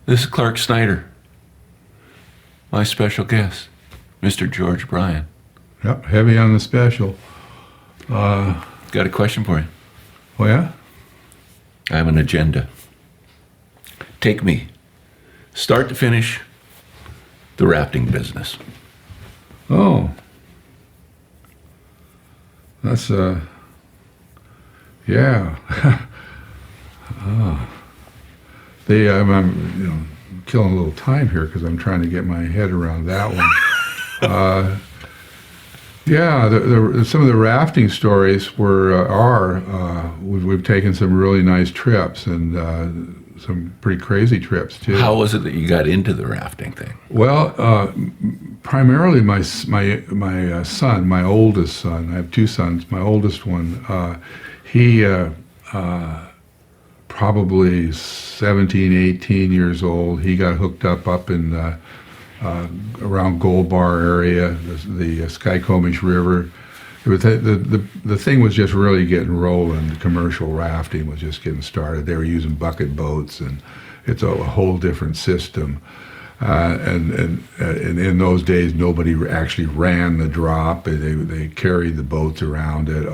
This is Clark Snyder. My special guest, Mr. George Bryan. Yep, heavy on the special. Got a question for you. Oh, yeah? I have an agenda. Take me, start to finish, the rafting business. Oh. That's, yeah. I'm killing a little time here because I'm trying to get my head around that one. Yeah, some of the rafting stories we've taken some really nice trips and some pretty crazy trips too. How was it that you got into the rafting thing? Well, primarily my son, my oldest son. I have two sons. My oldest one, he probably 17, 18 years old. He got hooked up in around Gold Bar area, the Skykomish River. It was the thing was just really getting rolling. The commercial rafting was just getting started. They were using bucket boats, and it's a whole different system. And in those days, nobody actually ran the drop. They carried the boats around it.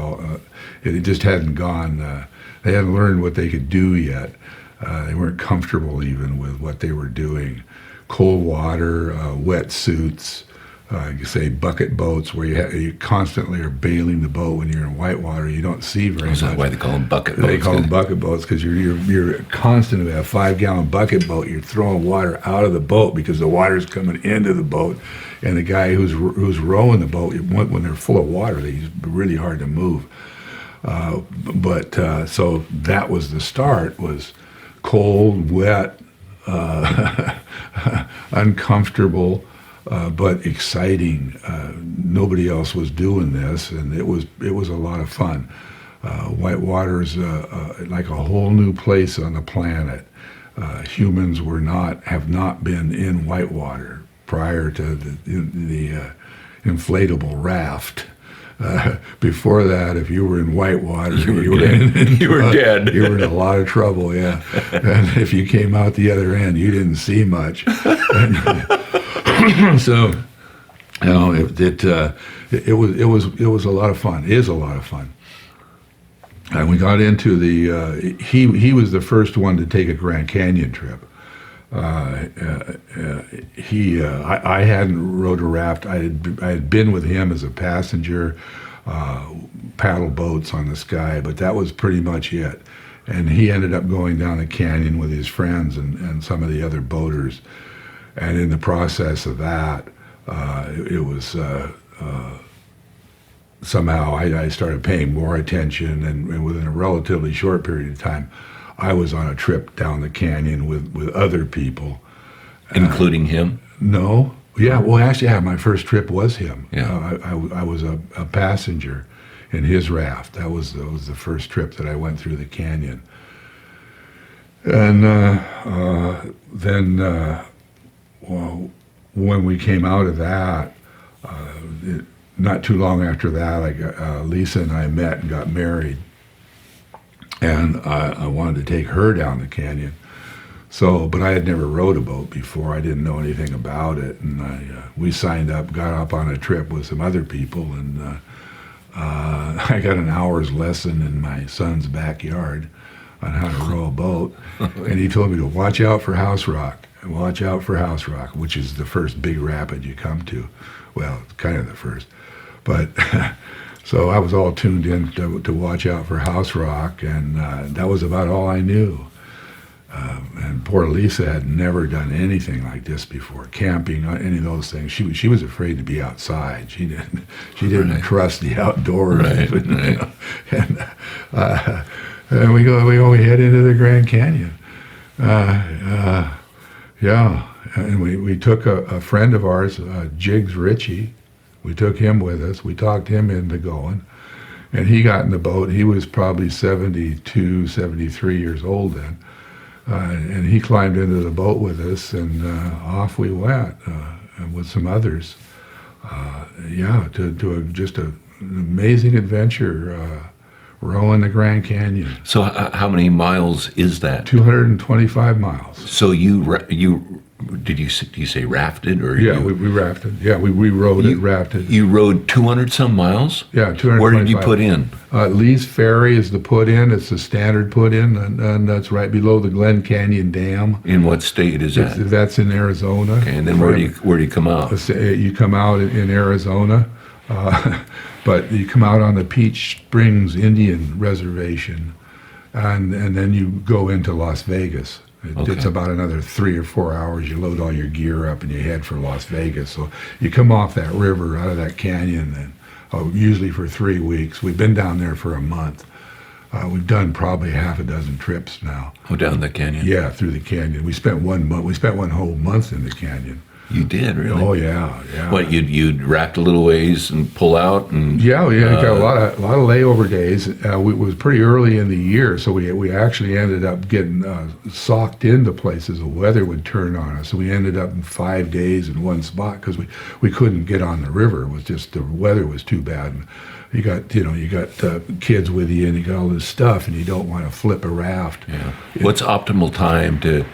It just hadn't gone. They hadn't learned what they could do yet. They weren't comfortable even with what they were doing. Cold water, wetsuits. You say bucket boats where you constantly are bailing the boat when you're in whitewater. You don't see very much. Is that why they call them bucket boats? They call them bucket boats because you're constantly a 5-gallon bucket boat. You're throwing water out of the boat because the water's coming into the boat, and the guy who's rowing the boat, when they're full of water, he's really hard to move. So that was the start. Was cold, wet, uncomfortable. But exciting. Nobody else was doing this, and it was a lot of fun. Whitewater's like a whole new place on the planet. Humans have not been in whitewater prior to the inflatable raft. Before that, if you were in whitewater, you were dead. You were in a lot of trouble, yeah. And if you came out the other end, you didn't see much. So, it was a lot of fun. It is a lot of fun. And we got into he was the first one to take a Grand Canyon trip. I hadn't rowed a raft. I had been with him as a passenger, paddle boats on the Sky, but that was pretty much it. And he ended up going down the canyon with his friends and some of the other boaters. And in the process of that, it was somehow I started paying more attention, and within a relatively short period of time, I was on a trip down the canyon with other people. Including him? No. Yeah, well, actually, my first trip was him. Yeah. I was a passenger in his raft. That was the first trip that I went through the canyon. And then... Well, when we came out of that, not too long after that, Lisa and I met and got married, and I wanted to take her down the canyon. So, but I had never rowed a boat before. I didn't know anything about it, and we signed up, got up on a trip with some other people, and I got an hour's lesson in my son's backyard on how to row a boat, and he told me to watch out for house rock. Watch out for house rock, which is the first big rapid you come to. Well, kind of the first. But so I was all tuned in to watch out for house rock, and that was about all I knew. And poor Lisa had never done anything like this before, camping, any of those things. She was afraid to be outside. She didn't trust the outdoors. Right. You know? And we head into the Grand Canyon. Yeah, and we took a friend of ours, Jigs Ritchie. We took him with us. We talked him into going, and he got in the boat. He was probably 72, 73 years old then, and he climbed into the boat with us, and off we went with some others. Just an amazing adventure rowing the Grand Canyon. So how many miles is that? 225 miles. So do you say rafted or? Yeah, we rafted. Yeah, we rowed it, rafted. You rode 200 some miles? Yeah, 225. Where did you put in? Lee's Ferry is the put in. It's the standard put in, and that's right below the Glen Canyon Dam. In what state is that? That's in Arizona. Okay, and then where do you come out? You come out in Arizona, but you come out on the Peach Springs Indian Reservation, and then you go into Las Vegas. It's about another 3 or 4 hours. You load all your gear up and you head for Las Vegas. So you come off that river, out of that canyon, and usually for 3 weeks. We've been down there for a month. We've done probably half a dozen trips now. Oh, down the canyon? Yeah, through the canyon. We spent 1 month. We spent one whole month in the canyon. You did, really? Oh yeah. What, you'd raft a little ways and pull out and? Yeah, we got a lot of layover days. It was pretty early in the year, so we actually ended up getting socked into places. The weather would turn on us, so we ended up in 5 days in one spot because we couldn't get on the river. It was just the weather was too bad. And you got kids with you, and you got all this stuff, and you don't want to flip a raft. Yeah. What's optimal time to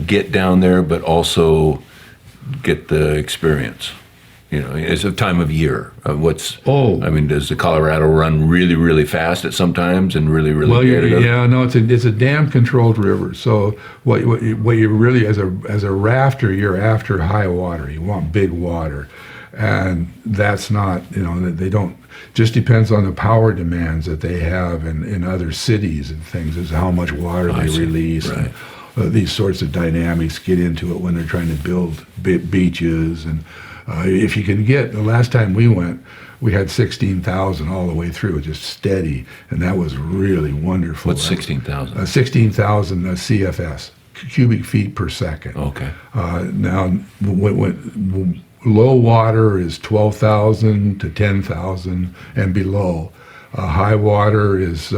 get down there, but also get the experience? It's a time of year. Does the Colorado run really, really fast at some times and really, really? Well, no, it's a dam controlled river. So what you really as a rafter, you're after high water. You want big water, and that's not they don't. Just depends on the power demands that they have in other cities and things. Is how much water they release. Right. These sorts of dynamics get into it when they're trying to build beaches. And if you can get, the last time we went, we had 16,000 all the way through, just steady. And that was really wonderful. What's 16,000? 16,000 CFS, cubic feet per second. Okay. Now, when low water is 12,000 to 10,000 and below. High water is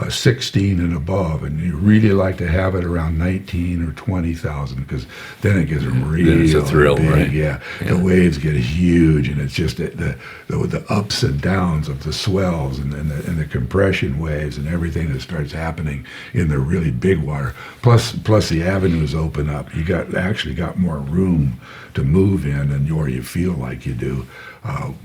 16 and above, and you really like to have it around 19 or 20,000 because then it gets really it's a thrill, big. right? Yeah, the waves get huge, and it's just the ups and downs of the swells and the compression waves and everything that starts happening in the really big water. Plus the avenues open up. You actually got more room to move in, and or you feel like you do,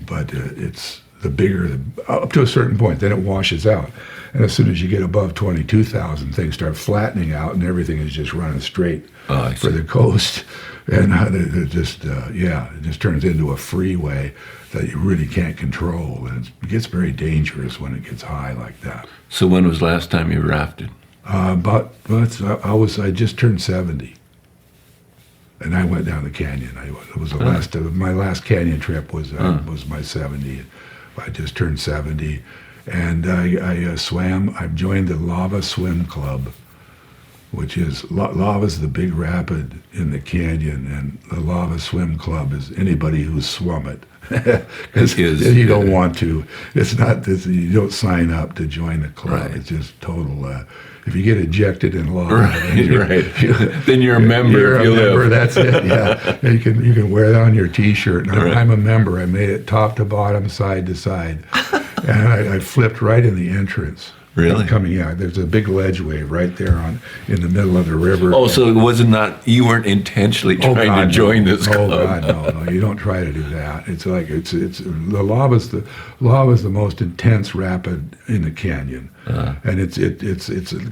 but it's the bigger, up to a certain point, then it washes out. And as soon as you get above 22,000, things start flattening out, and everything is just running straight for the coast. And it just turns into a freeway that you really can't control. And it gets very dangerous when it gets high like that. So when was the last time you rafted? I just turned 70. And I went down the canyon. It was my last canyon trip was my 70. I just turned 70, and I swam. I joined the Lava Swim Club, which is lava's the big rapid in the canyon, and the Lava Swim Club is anybody who's swum it. Because you don't want to. It's not this. You don't sign up to join the club. Right. It's just total. If you get ejected in lava, then you're a member. You're a member. That's it. Yeah, and you can wear that on your T-shirt. And I'm a member. I made it top to bottom, side to side, and I flipped right in the entrance. Really? Coming out. There's a big ledge wave right there in the middle of the river. Oh, so it wasn't you weren't intentionally trying to join this club. Oh God, no, you don't try to do that. It's like it's the lava's the most intense rapid in the canyon, and it's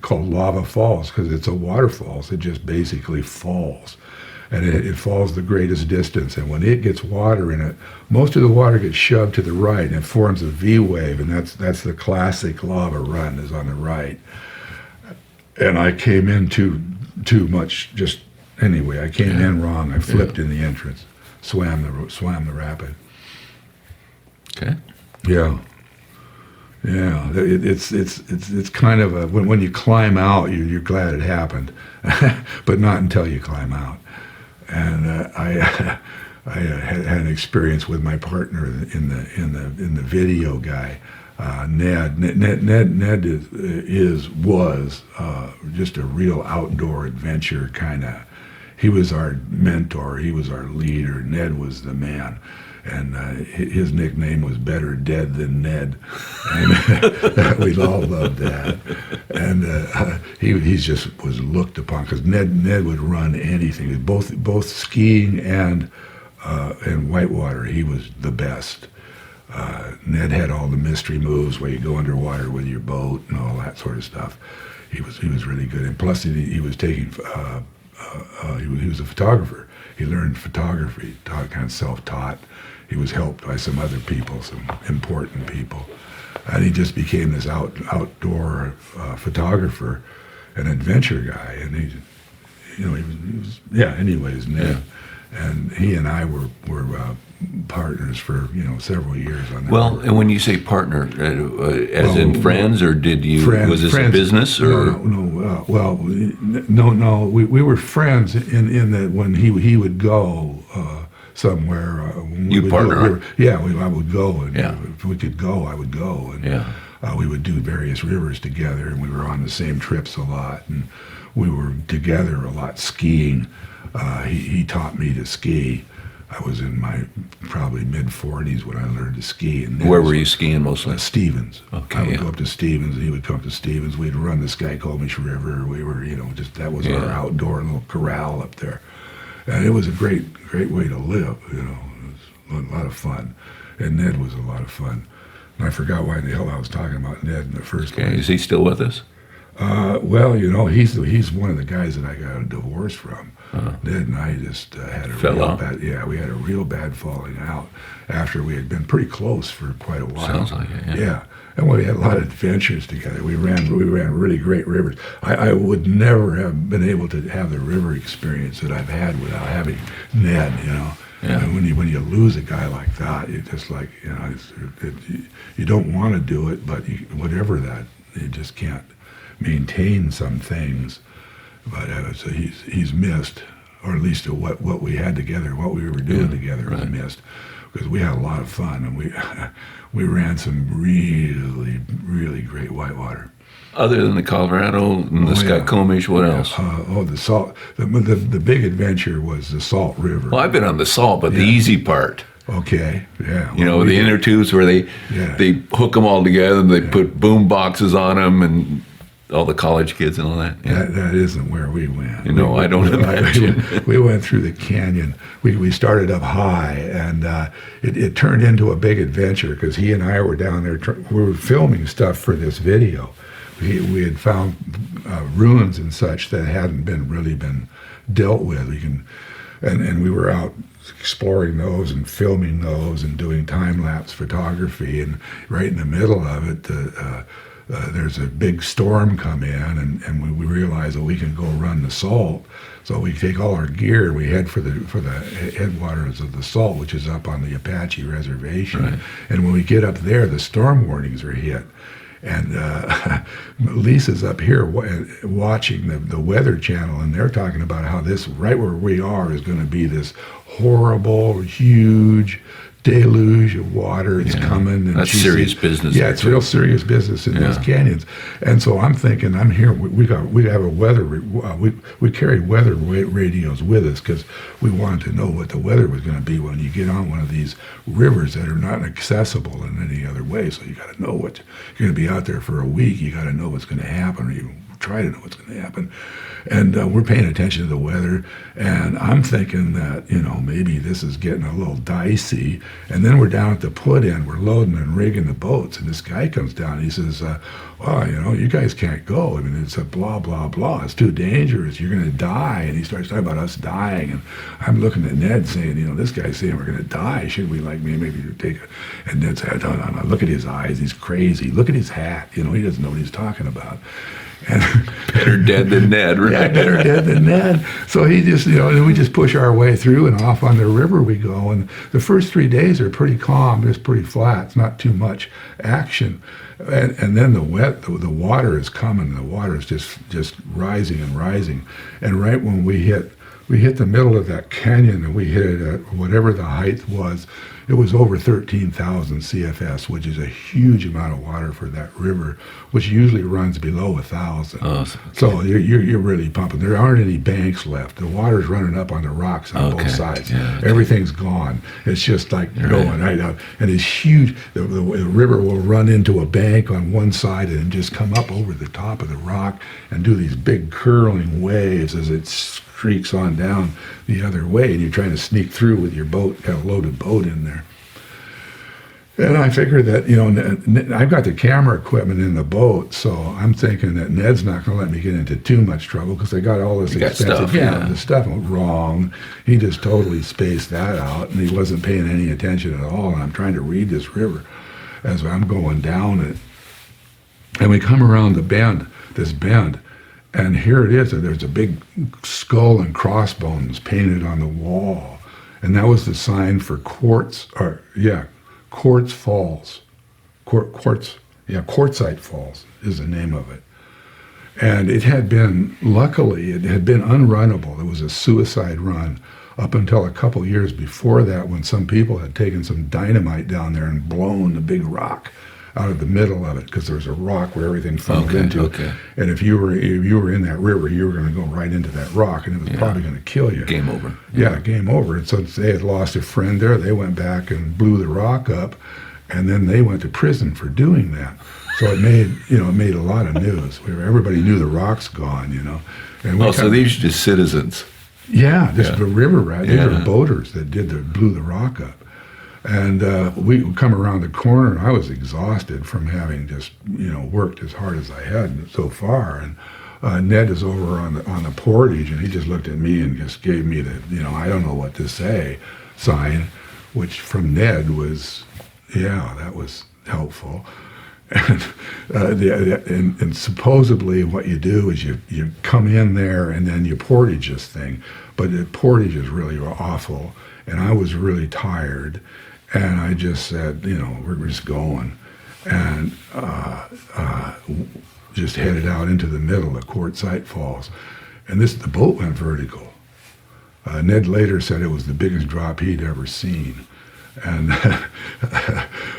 called lava falls because it's a waterfalls. It just basically falls. And it falls the greatest distance. And when it gets water in it, most of the water gets shoved to the right, and it forms a V wave, and that's the classic lava run is on the right. And I came in too much. I came in wrong. I flipped in the entrance, swam the rapid. Okay. Yeah. Yeah, it's kind of when you climb out, you're glad it happened, but not until you climb out. And I had an experience with my partner in the video guy, Ned. Ned was just a real outdoor adventure kind of. He was our mentor. He was our leader. Ned was the man, and his nickname was Better Dead Than Ned, and we all loved that. And he just was looked upon because Ned would run anything, both skiing and whitewater. He was the best. Ned had all the mystery moves where you go underwater with your boat and all that sort of stuff. He was really good, and plus he was taking. He was a photographer. He learned photography, kind of self-taught. He was helped by some other people, some important people, and he just became this outdoor photographer, an adventure guy. And he was Anyways, Ned, and he and I were partners for several years on that. Well, and when you say partner, in friends, or did you? Was this a business or? No. We were friends in that when he would go somewhere. You partner? I would go, and if we could go, I would go, and we would do various rivers together, and we were on the same trips a lot, and we were together a lot skiing. He taught me to ski. I was in my probably mid-40s when I learned to ski. And where were you skiing mostly? Stevens. Okay, I would go up to Stevens, and he would come to Stevens. We'd run the Skycomish River. We were, that was our outdoor little corral up there. And it was a great way to live, It was a lot of fun. And Ned was a lot of fun. And I forgot why the hell I was talking about Ned in the first place. Is he still with us? He's one of the guys that I got a divorce from. Ned and I just had we had a real bad falling out after we had been pretty close for quite a while. Sounds like it, yeah. And we had a lot of adventures together. We ran really great rivers. I would never have been able to have the river experience that I've had without having Ned, Yeah. And when you lose a guy like that, you just like, you don't want to do it, but you just can't maintain some things. But so he's missed, or at least what we had together, what we were doing together was missed, because we had a lot of fun, and we ran some really, really great whitewater. Other than the Colorado and the Skycomish, what else? The Salt. The big adventure was the Salt River. Well, I've been on the Salt, but the easy part. Okay, yeah. The inner tubes where they hook them all together, and they put boom boxes on them, and all the college kids and all that. Yeah. That isn't where we went. I don't imagine. We went through the canyon. We started up high, and it turned into a big adventure because he and I were down there. We were filming stuff for this video. We had found ruins and such that hadn't really been dealt with. And we were out exploring those and filming those and doing time-lapse photography. And right in the middle of it, there's a big storm come in, and we realize that we can go run the Salt. So we take all our gear and we head for the headwaters of the Salt, which is up on the Apache reservation. Right. And when we get up there, the storm warnings are hit. And Lisa's up here watching the Weather Channel, and they're talking about how this, right where we are, is going to be this horrible, huge deluge of water. It's coming. And that's serious business. Yeah, it's real serious business in those canyons. And so I'm thinking, I'm here. We have a weather. We carried weather radios with us because we wanted to know what the weather was going to be when you get on one of these rivers that are not accessible in any other way. So you got to know what you're going to be out there for a week. You got to know what's going to happen, or you try to know what's going to happen. And we're paying attention to the weather, and I'm thinking that, maybe this is getting a little dicey. And then we're down at the put-in, we're loading and rigging the boats, and this guy comes down, and he says, you guys can't go. I mean, it's a blah, blah, blah. It's too dangerous. You're going to die. And he starts talking about us dying, and I'm looking at Ned saying, this guy's saying we're going to die. Should we, maybe take it? And Ned said, no, look at his eyes. He's crazy. Look at his hat. He doesn't know what he's talking about. And better dead than Ned, right? Yeah, better dead than Ned. So he just, and we just push our way through, and off on the river we go. And the first 3 days are pretty calm. It's pretty flat. It's not too much action. And then the water is coming. The water is just rising and rising. And right when we hit we hit the middle of that canyon, and we hit it at whatever the height was. It was over 13,000 CFS, which is a huge amount of water for that river, which usually runs below 1,000. Oh, okay. So you're really pumping. There aren't any banks left. The water's running up on the rocks on both sides. Yeah, okay. Everything's gone. It's just like going right out. And it's huge. The river will run into a bank on one side and just come up over the top of the rock and do these big curling waves as it streaks on down the other way, and you're trying to sneak through with your boat, got a loaded boat in there. And I figured that, I've got the camera equipment in the boat, so I'm thinking that Ned's not going to let me get into too much trouble because I got all this expensive stuff, the stuff wrong. He just totally spaced that out, and he wasn't paying any attention at all. And I'm trying to read this river as I'm going down it. And we come around this bend, and here it is. There's a big skull and crossbones painted on the wall, and that was the sign for Quartz Falls. Quartzite Falls is the name of it. And luckily, it had been unrunnable. It was a suicide run up until a couple years before that, when some people had taken some dynamite down there and blown the big rock out of the middle of it, because there was a rock where everything funneled into. Okay. And if you were in that river, you were going to go right into that rock, and it was probably going to kill you. Game over. Yeah, game over. And so they had lost a friend there. They went back and blew the rock up, and then they went to prison for doing that. So it made a lot of news. Everybody knew the rock's gone, And so these are just citizens. Yeah, the river rat. These are boaters that blew the rock up. And we would come around the corner, and I was exhausted from having just, worked as hard as I had so far. And Ned is over on the portage, and he just looked at me and just gave me the, I don't know what to say sign, which from Ned was, that was helpful. And, and supposedly what you do is you come in there and then you portage this thing. But the portage is really awful, and I was really tired. And I just said, we're just going, and just headed out into the middle of Quartzite Falls. And the boat went vertical. Ned later said it was the biggest drop he'd ever seen. And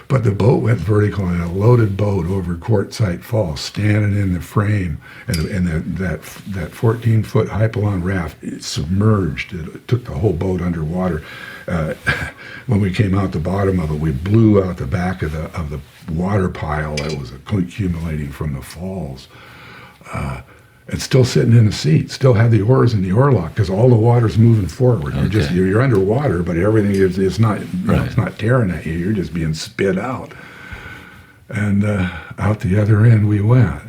but the boat went vertical in a loaded boat over Quartzite Falls, standing in the frame, and that 14-foot Hypalon raft, it submerged. It took the whole boat underwater. When we came out the bottom of it, we blew out the back of the water pile that was accumulating from the falls. And still sitting in the seat, still had the oars in the oar lock, because all the water's moving forward. Okay. You're underwater, but everything is not it's not tearing at you. You're just being spit out. And out the other end we went.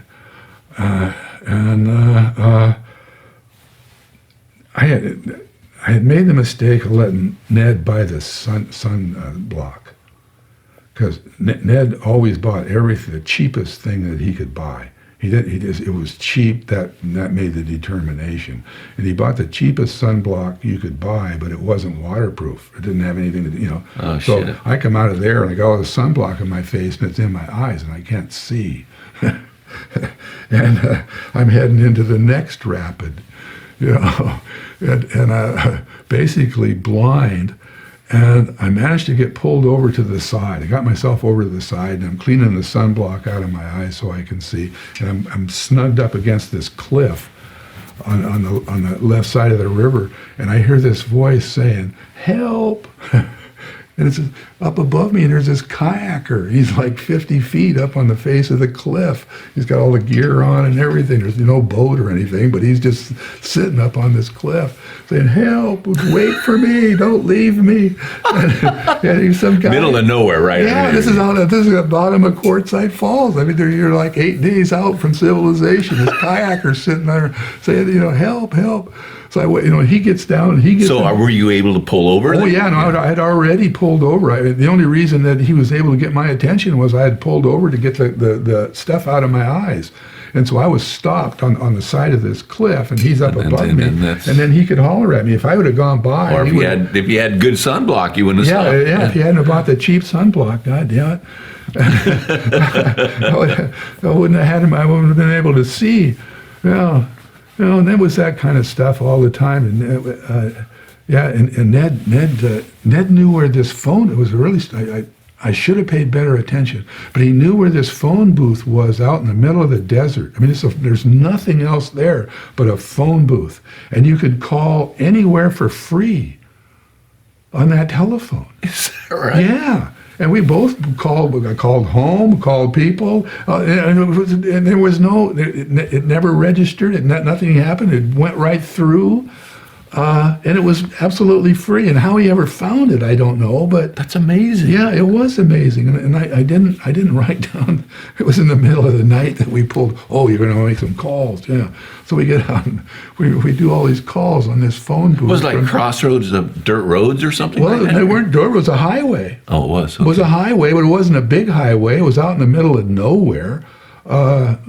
I had made the mistake of letting Ned buy the sun block, because Ned always bought the cheapest thing that he could buy. It was cheap. That made the determination. And he bought the cheapest sunblock you could buy, but it wasn't waterproof. It didn't have anything to, Oh, so shit. I come out of there and I got all the sunblock in my face, and it's in my eyes, and I can't see. And I'm heading into the next rapid, and basically blind. And I managed to get pulled over to the side. I got myself over to the side, and I'm cleaning the sunblock out of my eyes so I can see. And I'm snugged up against this cliff on the left side of the river, and I hear this voice saying, "Help!" And it's up above me, and there's this kayaker. He's like 50 feet up on the face of the cliff. He's got all the gear on and everything. There's no boat or anything, but he's just sitting up on this cliff saying, "Help, wait for me, don't leave me." And he's some guy. Middle of nowhere, right? Yeah, this is the bottom of Quartzite Falls. I mean, you're like 8 days out from civilization. This kayaker's sitting there saying, "Help, help." So he gets down and he gets. So were you able to pull over? Oh yeah, no, I had already pulled over. The only reason that he was able to get my attention was I had pulled over to get the stuff out of my eyes, and so I was stopped on the side of this cliff, and he's up above me, and then he could holler at me if I would have gone by. Or if you had good sunblock, you wouldn't have stopped. Yeah, if he hadn't bought the cheap sunblock, God damn it, I wouldn't have had him. I wouldn't have been able to see. Yeah. And there was that kind of stuff all the time. And and Ned knew where this phone. It was really. I should have paid better attention, but he knew where this phone booth was out in the middle of the desert. I mean, there's nothing else there but a phone booth, and you could call anywhere for free on that telephone. Is that right? Yeah. And we both called. I called home, called people, and there was no. It never registered. Nothing happened. It went right through, and it was absolutely free. And how he ever found it, I don't know. But That's amazing. yeah, it was amazing. And I didn't write down. It was in the middle of the night that we pulled. Oh, you're going to make some calls. Yeah. So we get out and we do all these calls on this phone booth. It was like crossroads of dirt roads or something. Well, like that? they weren't dirt. It was a highway. Oh, it was. It was a highway, but it wasn't a big highway. It was out in the middle of nowhere. It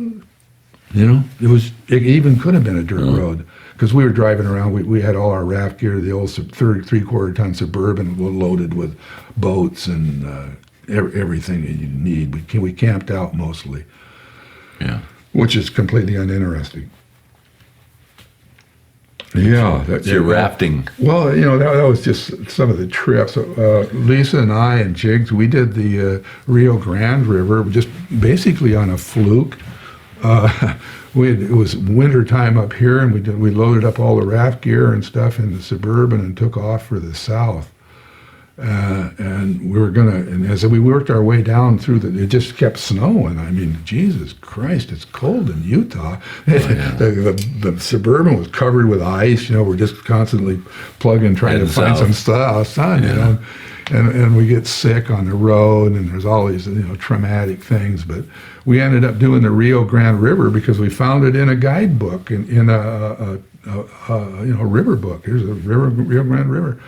even could have been a dirt road because we were driving around. We had all our raft gear, the old 3/4 ton Suburban loaded with boats and everything that you need. We camped out mostly, which is completely uninteresting. Yeah, that's your rafting. Well, that was just some of the trips. Lisa and I and Jigs, we did the Rio Grande River just basically on a fluke. It was winter time up here, and we loaded up all the raft gear and stuff in the Suburban and took off for the south. And we were and as we worked our way down through it just kept snowing. I mean, Jesus Christ, it's cold in Utah. The Suburban was covered with ice. We're just constantly plugging, trying to find some sun. And we get sick on the road, and there's all these traumatic things. But we ended up doing the Rio Grande River because we found it in a guidebook, in a river book. Here's the Rio Grande River.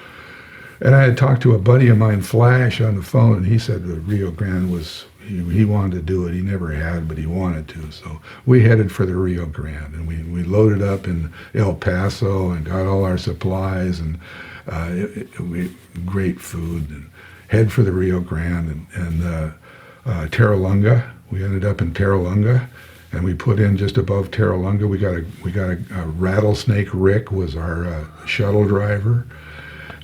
And I had talked to a buddy of mine, Flash, on the phone, and he said the Rio Grande he wanted to do it. He never had, but he wanted to. So we headed for the Rio Grande, and we loaded up in El Paso and got all our supplies and great food, and head for the Rio Grande and Terralunga. We ended up in Terralunga, and we put in just above Terralunga. We got a Rattle Snake Rick was our shuttle driver.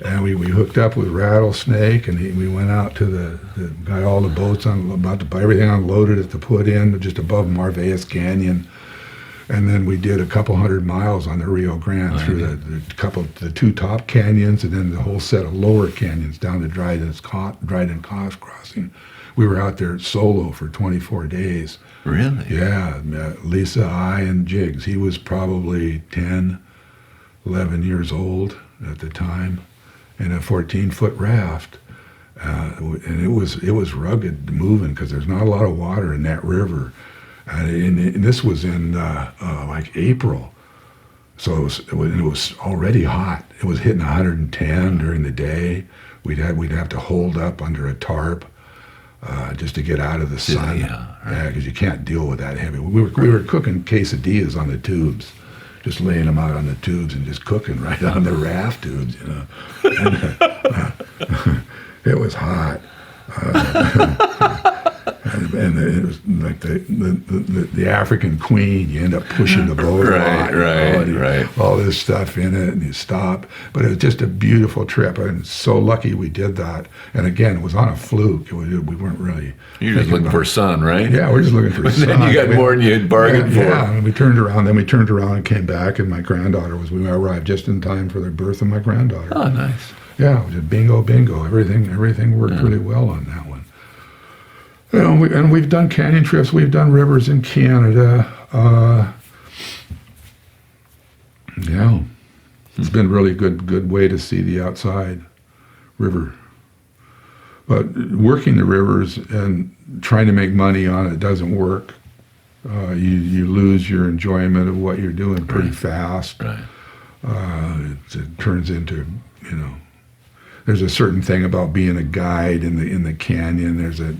And we hooked up with Rattle Snake, and we went out to got all the boats everything unloaded at the put in just above Marveas Canyon, and then we did a couple 100 miles on the Rio Grande through the two top canyons, and then the whole set of lower canyons down to Dryden Crossing. We were out there solo for 24 days. Really? Yeah, Lisa, I, and Jigs. He was probably 10, 11 years old at the time. In a 14-foot raft, and it was rugged moving because there's not a lot of water in that river, and this was in like April, so it was already hot. It was hitting 110 during the day. We'd have to hold up under a tarp just to get out of the sun. Yeah, because you can't deal with that heavy. We were cooking quesadillas on the tubes. Just laying them out on the tubes and just cooking right on the raft tubes, And, it was hot, and it was like the African Queen. You end up pushing the boat right. All this stuff in it, and you stop. But it was just a beautiful trip, and so lucky we did that. And again, it was on a fluke. We weren't really. You're just looking for sun, right? Yeah, we're just looking for sun. And then you got more than you had bargained for. Yeah, and we turned around and came back, and my granddaughter we arrived just in time for the birth of my granddaughter. Oh, nice. Yeah, it was just bingo. Everything worked really well on that one. And we've done canyon trips. We've done rivers in Canada. It's been really good way to see the outside river. But working the rivers and trying to make money on it doesn't work. You lose your enjoyment of what you're doing pretty fast. Right. It turns into, there's a certain thing about being a guide in the canyon. There's a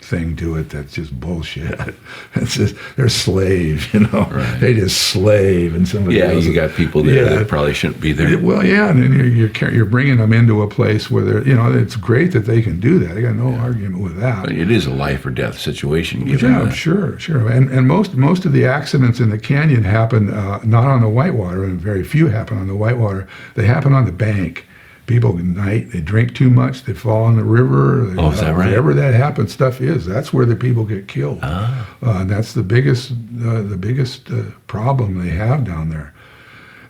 thing to it that's just bullshit. It's just they're slaves, you know. Right. They just slave, and somebody else. You got people there that probably shouldn't be there. Well, yeah, and then you're bringing them into a place where they're, you know, it's great that they can do that. I got no argument with that. But it is a life or death situation. Given Yeah, sure. And most of the accidents in the canyon happen not on the whitewater, and very few happen on the whitewater. They happen on the bank. People at night, they drink too much, they fall in the river. Is that right? Wherever that happens, that's where the people get killed. And that's the biggest problem they have down there.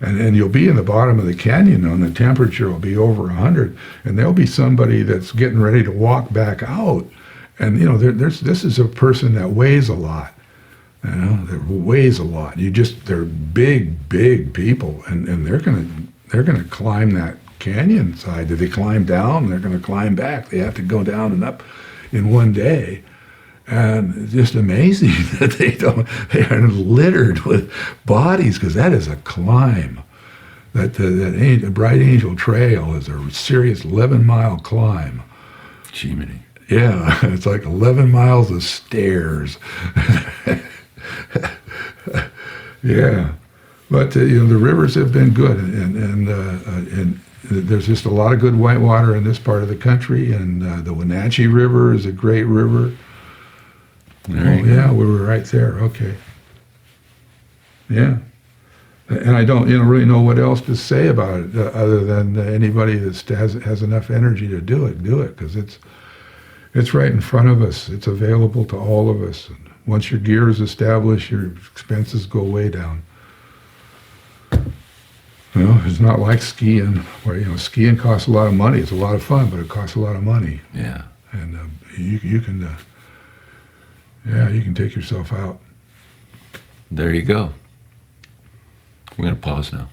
And you'll be in the bottom of the canyon, and the temperature will be over 100, and there'll be somebody that's getting ready to walk back out. And, you know, this is a person that weighs a lot. You know, that weighs a lot. They're big people, and they're gonna climb that canyon side. Did they climb down? They're gonna climb back. They have to go down and up in one day. And it's just amazing that they are littered with bodies, because that is a climb. That Bright Angel Trail is a serious 11-mile climb. Jiminy. Yeah, it's like 11 miles of stairs. Yeah, but you know, the rivers have been good, and there's just a lot of good whitewater in this part of the country, and the Wenatchee River is a great river. Yeah, we were right there. Okay. Yeah. And I don't, really know what else to say about it other than anybody that has enough energy to do it, because it's right in front of us. It's available to all of us. And once your gear is established, your expenses go way down. You know, it's not like skiing, where skiing costs a lot of money. It's a lot of fun, but it costs a lot of money. Yeah. And you can take yourself out. There you go. We're going to pause now.